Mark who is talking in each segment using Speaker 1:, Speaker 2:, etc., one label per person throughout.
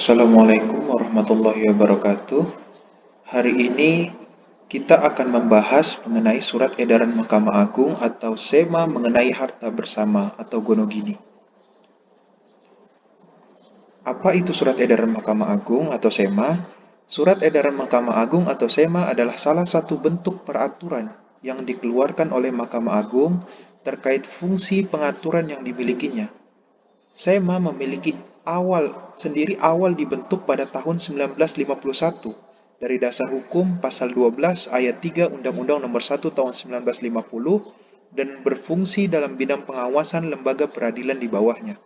Speaker 1: Assalamualaikum warahmatullahi wabarakatuh. Hari ini kita akan membahas mengenai Surat Edaran Mahkamah Agung atau SEMA mengenai harta bersama atau gonogini. Apa itu Surat Edaran Mahkamah Agung atau SEMA? Surat Edaran Mahkamah Agung atau SEMA adalah salah satu bentuk peraturan yang dikeluarkan oleh Mahkamah Agung terkait fungsi pengaturan yang dimilikinya. SEMA memiliki awal dibentuk pada tahun 1951 dari Dasar Hukum Pasal 12 Ayat 3 Undang-Undang Nomor 1 Tahun 1950 dan berfungsi dalam bidang pengawasan lembaga peradilan di bawahnya.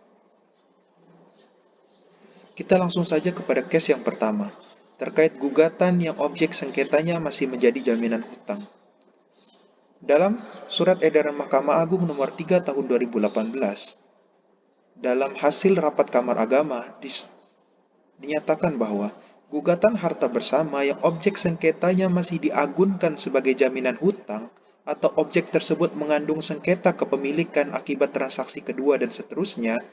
Speaker 1: Kita langsung saja kepada case yang pertama, terkait gugatan yang objek sengketanya masih menjadi jaminan hutang. Dalam Surat Edaran Mahkamah Agung Nomor 3 Tahun 2018, dalam hasil rapat Kamar Agama dinyatakan bahwa gugatan harta bersama yang objek sengketanya masih diagunkan sebagai jaminan hutang atau objek tersebut mengandung sengketa kepemilikan akibat transaksi kedua dan seterusnya,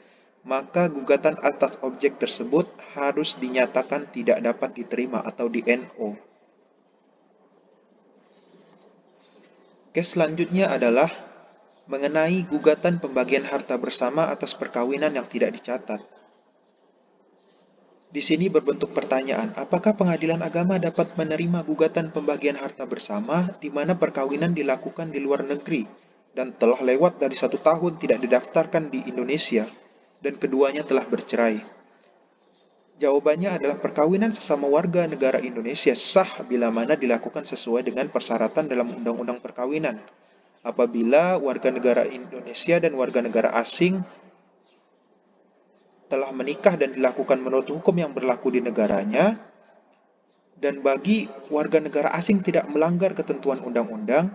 Speaker 1: maka gugatan atas objek tersebut harus dinyatakan tidak dapat diterima atau di-NO. Case selanjutnya adalah mengenai gugatan pembagian harta bersama atas perkawinan yang tidak dicatat. Di sini berbentuk pertanyaan, apakah pengadilan agama dapat menerima gugatan pembagian harta bersama di mana perkawinan dilakukan di luar negeri dan telah lewat dari 1 tahun tidak didaftarkan di Indonesia dan keduanya telah bercerai? Jawabannya adalah perkawinan sesama warga negara Indonesia sah bila mana dilakukan sesuai dengan persyaratan dalam Undang-Undang Perkawinan. Apabila warga negara Indonesia dan warga negara asing telah menikah dan dilakukan menurut hukum yang berlaku di negaranya, dan bagi warga negara asing tidak melanggar ketentuan undang-undang,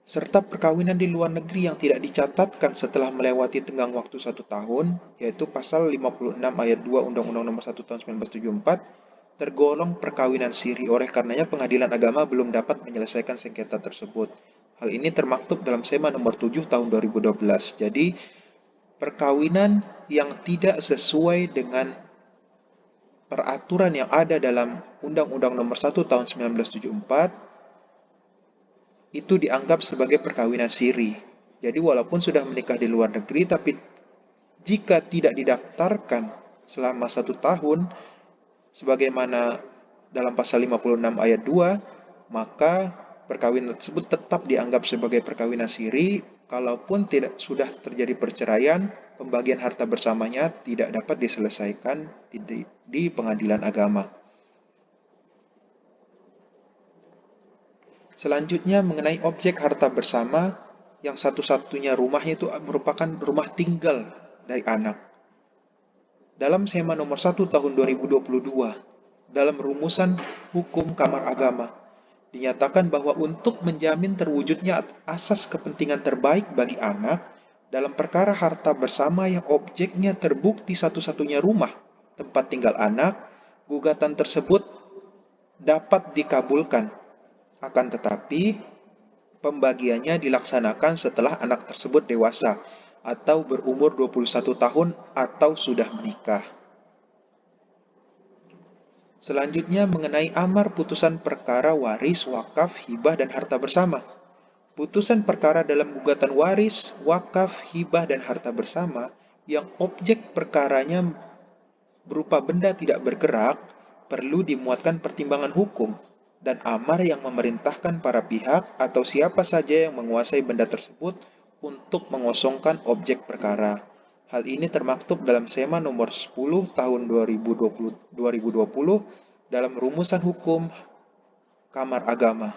Speaker 1: serta perkawinan di luar negeri yang tidak dicatatkan setelah melewati tenggang waktu 1 tahun, yaitu pasal 56 ayat 2 Undang-Undang Nomor 1 Tahun 1974, tergolong perkawinan siri. Oleh karenanya pengadilan agama belum dapat menyelesaikan sengketa tersebut. Hal ini termaktub dalam SEMA nomor 7 tahun 2012. Jadi, perkawinan yang tidak sesuai dengan peraturan yang ada dalam Undang-Undang Nomor 1 Tahun 1974 itu dianggap sebagai perkawinan siri. Jadi walaupun sudah menikah di luar negeri, tapi jika tidak didaftarkan selama 1 tahun, sebagaimana dalam pasal 56 ayat 2, maka perkawinan tersebut tetap dianggap sebagai perkawinan siri. Kalaupun tidak sudah terjadi perceraian, pembagian harta bersamanya tidak dapat diselesaikan di pengadilan agama. Selanjutnya mengenai objek harta bersama yang satu-satunya rumahnya itu merupakan rumah tinggal dari anak. Dalam SEMA nomor 1 tahun 2022, dalam rumusan hukum Kamar Agama, dinyatakan bahwa untuk menjamin terwujudnya asas kepentingan terbaik bagi anak dalam perkara harta bersama yang objeknya terbukti satu-satunya rumah tempat tinggal anak, gugatan tersebut dapat dikabulkan. Akan tetapi, pembagiannya dilaksanakan setelah anak tersebut dewasa atau berumur 21 tahun atau sudah menikah. Selanjutnya mengenai amar putusan perkara waris, wakaf, hibah, dan harta bersama. Putusan perkara dalam gugatan waris, wakaf, hibah, dan harta bersama yang objek perkaranya berupa benda tidak bergerak perlu dimuatkan pertimbangan hukum dan amar yang memerintahkan para pihak atau siapa saja yang menguasai benda tersebut untuk mengosongkan objek perkara. Hal ini termaktub dalam SEMA nomor 10 tahun 2020 dalam rumusan hukum Kamar Agama.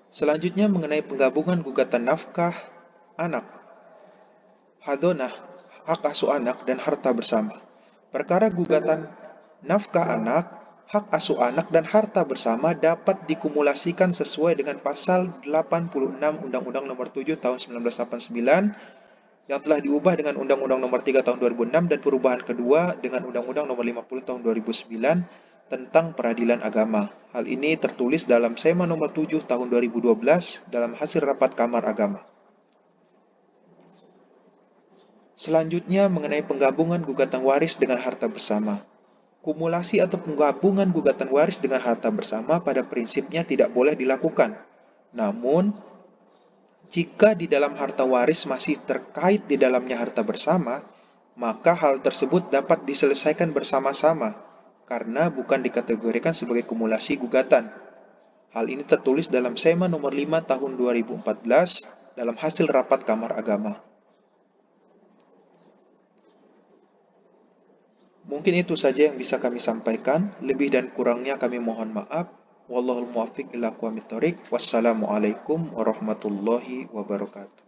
Speaker 1: Selanjutnya mengenai penggabungan gugatan nafkah anak, hadonah, hak asuh anak, dan harta bersama. Perkara gugatan nafkah anak, hak asuh anak, dan harta bersama dapat dikumulasikan sesuai dengan pasal 86 Undang-Undang Nomor 7 Tahun 1989 yang telah diubah dengan Undang-Undang Nomor 3 Tahun 2006 dan perubahan kedua dengan Undang-Undang Nomor 50 Tahun 2009 tentang peradilan agama. Hal ini tertulis dalam SEMA Nomor 7 Tahun 2012 dalam hasil rapat Kamar Agama. Selanjutnya mengenai penggabungan gugatan waris dengan harta bersama. Kumulasi atau penggabungan gugatan waris dengan harta bersama pada prinsipnya tidak boleh dilakukan. Namun, jika di dalam harta waris masih terkait di dalamnya harta bersama, maka hal tersebut dapat diselesaikan bersama-sama karena bukan dikategorikan sebagai kumulasi gugatan. Hal ini tertulis dalam SEMA nomor 5 tahun 2014 dalam hasil rapat Kamar Agama. Mungkin itu saja yang bisa kami sampaikan. Lebih dan kurangnya kami mohon maaf. Wallahul muwaffiq ila aqwamit thoriq. Wassalamualaikum warahmatullahi wabarakatuh.